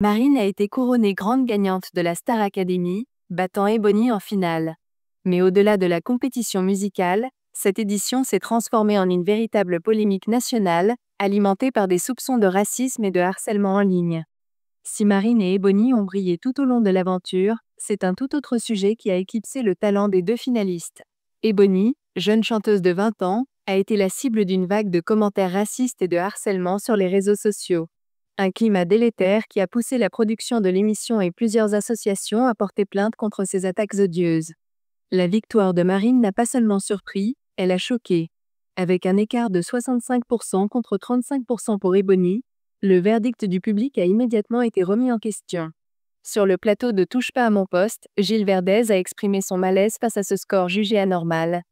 Marine a été couronnée grande gagnante de la Star Academy, battant Ebony en finale. Mais au-delà de la compétition musicale, cette édition s'est transformée en une véritable polémique nationale, alimentée par des soupçons de racisme et de harcèlement en ligne. Si Marine et Ebony ont brillé tout au long de l'aventure, c'est un tout autre sujet qui a éclipsé le talent des deux finalistes. Ebony, jeune chanteuse de 20 ans, a été la cible d'une vague de commentaires racistes et de harcèlement sur les réseaux sociaux. Un climat délétère qui a poussé la production de l'émission et plusieurs associations à porter plainte contre ces attaques odieuses. La victoire de Marine n'a pas seulement surpris, elle a choqué. Avec un écart de 65% contre 35% pour Ebony, le verdict du public a immédiatement été remis en question. Sur le plateau de Touche pas à mon poste, Gilles Verdez a exprimé son malaise face à ce score jugé anormal.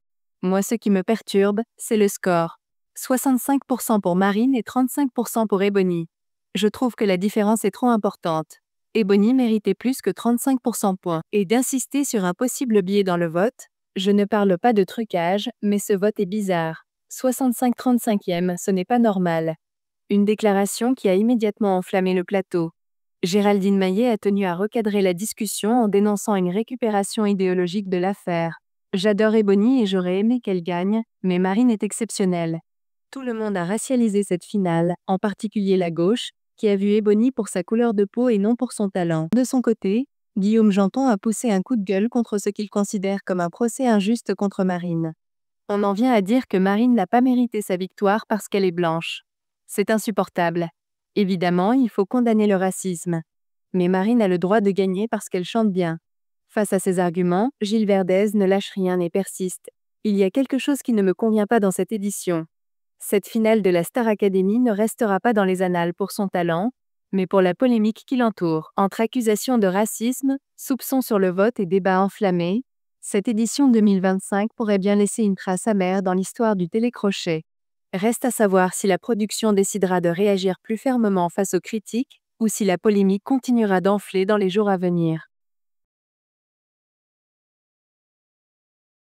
Moi, ce qui me perturbe, c'est le score. 65% pour Marine et 35% pour Ebony. Je trouve que la différence est trop importante. Ebony méritait plus que 35%. Et d'insister sur un possible biais dans le vote, je ne parle pas de trucage, mais ce vote est bizarre. 65-35e, ce n'est pas normal. Une déclaration qui a immédiatement enflammé le plateau. Géraldine Maillet a tenu à recadrer la discussion en dénonçant une récupération idéologique de l'affaire. J'adore Ebony et j'aurais aimé qu'elle gagne, mais Marine est exceptionnelle. Tout le monde a racialisé cette finale, en particulier la gauche, qui a vu Ebony pour sa couleur de peau et non pour son talent. De son côté, Guillaume Janton a poussé un coup de gueule contre ce qu'il considère comme un procès injuste contre Marine. On en vient à dire que Marine n'a pas mérité sa victoire parce qu'elle est blanche. C'est insupportable. Évidemment, il faut condamner le racisme. Mais Marine a le droit de gagner parce qu'elle chante bien. Face à ces arguments, Gilles Verdez ne lâche rien et persiste. Il y a quelque chose qui ne me convient pas dans cette édition. Cette finale de la Star Academy ne restera pas dans les annales pour son talent, mais pour la polémique qui l'entoure. Entre accusations de racisme, soupçons sur le vote et débats enflammés, cette édition 2025 pourrait bien laisser une trace amère dans l'histoire du télécrochet. Reste à savoir si la production décidera de réagir plus fermement face aux critiques, ou si la polémique continuera d'enfler dans les jours à venir.